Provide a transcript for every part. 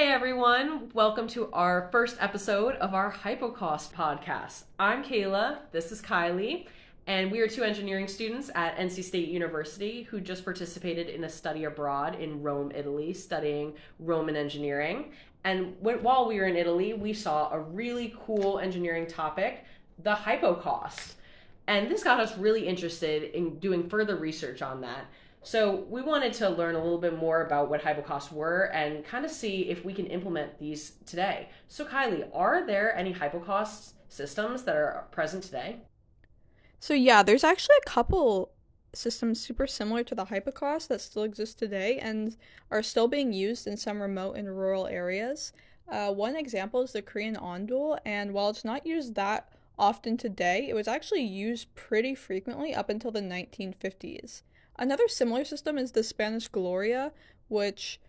Hey everyone, welcome to our first episode of our Hypocaust Podcast. I'm Kayla, this is Kylie, and we are two engineering students at NC State University who just participated in a study abroad in Rome, Italy, studying Roman engineering. And while we were in Italy, we saw a really cool engineering topic, the hypocaust. And this got us really interested in doing further research on that. So we wanted to learn a little bit more about what hypocausts were and kind of see if we can implement these today. So Kylie, are there any hypocaust systems that are present today? So yeah, there's actually a couple systems super similar to the Hypocaust that still exist today and are still being used in some remote and rural areas. One example is the Korean ondul, and while it's not used that often today, it was actually used pretty frequently up until the 1950s. Another similar system is the Spanish Gloria, which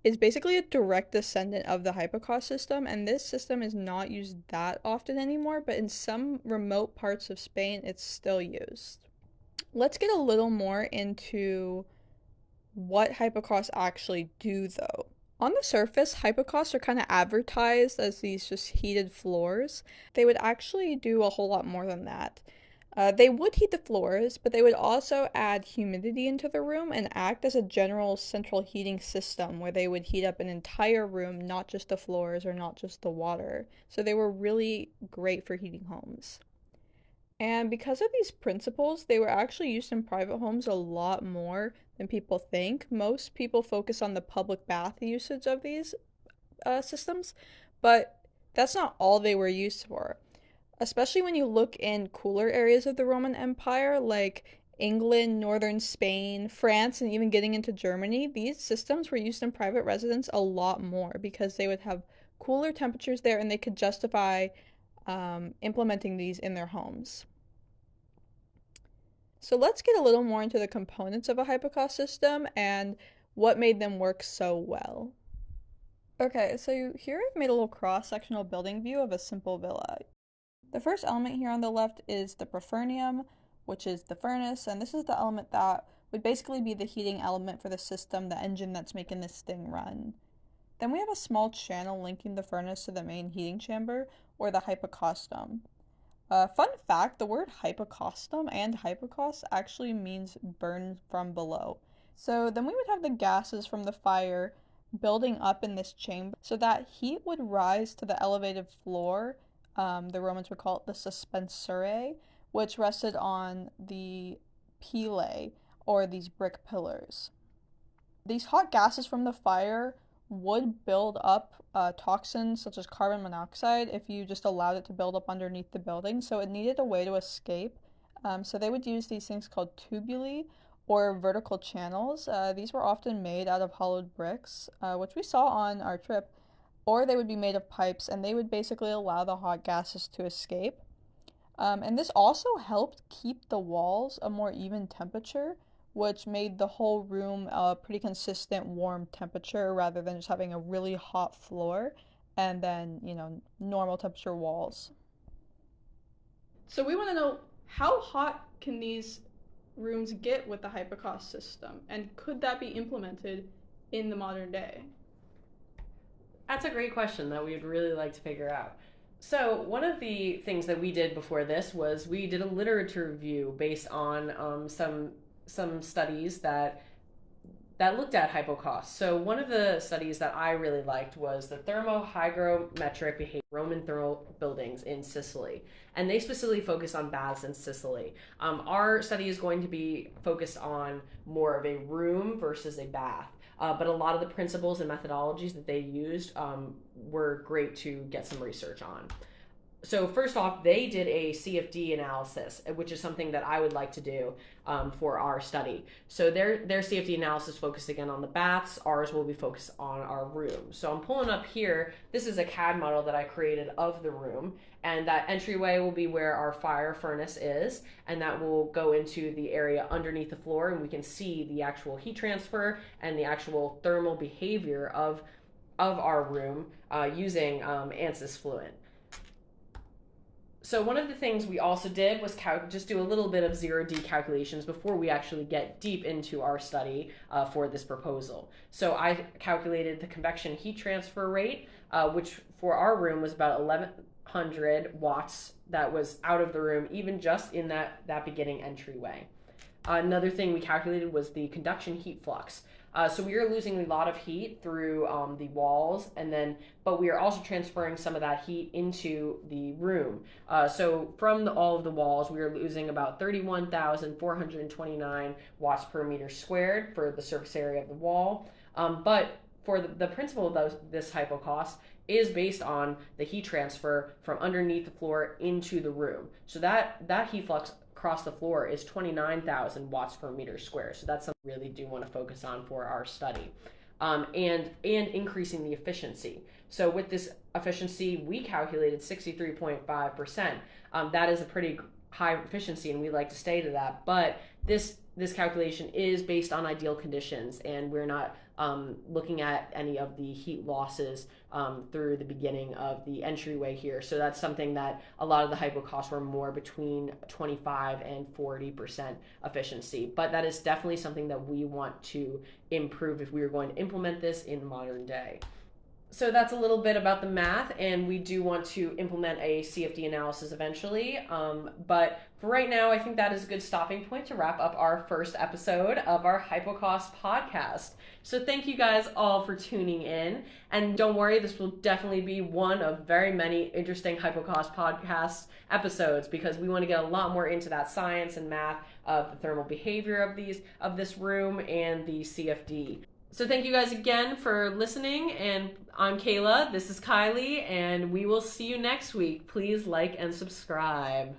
is basically a direct descendant of the hypocaust system, and this system is not used that often anymore, but in some remote parts of Spain, it's still used. Let's get a little more into what hypocausts actually do, though. On the surface, hypocausts are kind of advertised as these just heated floors. They would actually do a whole lot more than that. They would heat the floors, but they would also add humidity into the room and act as a general central heating system where they would heat up an entire room, not just the floors or not just the water. So they were really great for heating homes. And because of these principles, they were actually used in private homes a lot more than people think. Most people focus on the public bath usage of these systems, but that's not all they were used for. Especially when you look in cooler areas of the Roman Empire, like England, northern Spain, France, and even getting into Germany, these systems were used in private residence a lot more because they would have cooler temperatures there and they could justify implementing these in their homes. So let's get a little more into the components of a hypocaust system and what made them work so well. Okay, so here I've made a little cross-sectional building view of a simple villa. The first element here on the left is the prefernium, which is the furnace, and this is the element that would basically be the heating element for the system, the engine that's making this thing run. Then we have a small channel linking the furnace to the main heating chamber, or the hypocaustum. Fun fact, the word hypocaustum and hypocaust actually means burn from below. So then we would have the gases from the fire building up in this chamber so that heat would rise to the elevated floor. The Romans would call it the suspensurae, which rested on the pilae, or these brick pillars. These hot gases from the fire would build up toxins such as carbon monoxide if you just allowed it to build up underneath the building. So it needed a way to escape. So they would use these things called tubuli or vertical channels. These were often made out of hollowed bricks, which we saw on our trip, or they would be made of pipes and they would basically allow the hot gases to escape. And this also helped keep the walls a more even temperature, which made the whole room a pretty consistent warm temperature rather than just having a really hot floor and then, normal temperature walls. So we want to know, how hot can these rooms get with the hypocaust system, and could that be implemented in the modern day? That's a great question that we would really like to figure out. So, one of the things that we did before this was we did a literature review based on some studies that looked at hypocausts. So one of the studies that I really liked was the thermohygrometric behavior of Roman thermal buildings in Sicily, and they specifically focus on baths in Sicily. Our study is going to be focused on more of a room versus a bath. But a lot of the principles and methodologies that they used were great to get some research on. So first off, they did a CFD analysis, which is something that I would like to do for our study. So their CFD analysis focused again on the baths. Ours will be focused on our room. So I'm pulling up here. This is a CAD model that I created of the room, and that entryway will be where our fire furnace is, and that will go into the area underneath the floor, and we can see the actual heat transfer and the actual thermal behavior of our room using ANSYS Fluent. So one of the things we also did was just do a little bit of 0D calculations before we actually get deep into our study for this proposal. So I calculated the convection heat transfer rate, which for our room was about 1100 watts that was out of the room, even just in that beginning entryway. Another thing we calculated was the conduction heat flux. So we are losing a lot of heat through the walls, but we are also transferring some of that heat into the room. So from all of the walls, we are losing about 31,429 watts per meter squared for the surface area of the wall. But for the principle of this hypocaust is based on the heat transfer from underneath the floor into the room. So that heat flux across the floor is 29,000 watts per meter square. So that's something we really do want to focus on for our study. And increasing the efficiency. So with this efficiency, we calculated 63.5%. That is a pretty high efficiency, and we like to stay to that. But this calculation is based on ideal conditions, and we're not looking at any of the heat losses through the beginning of the entryway here. So that's something that a lot of the hypocausts were more between 25 and 40% efficiency. But that is definitely something that we want to improve if we are going to implement this in modern day. So that's a little bit about the math, and we do want to implement a CFD analysis eventually. But for right now, I think that is a good stopping point to wrap up our first episode of our Hypocaust podcast. So thank you guys all for tuning in. And don't worry, this will definitely be one of very many interesting Hypocaust podcast episodes, because we want to get a lot more into that science and math of the thermal behavior of this room and the CFD. So thank you guys again for listening, and I'm Kayla, this is Kylie, and we will see you next week. Please like and subscribe.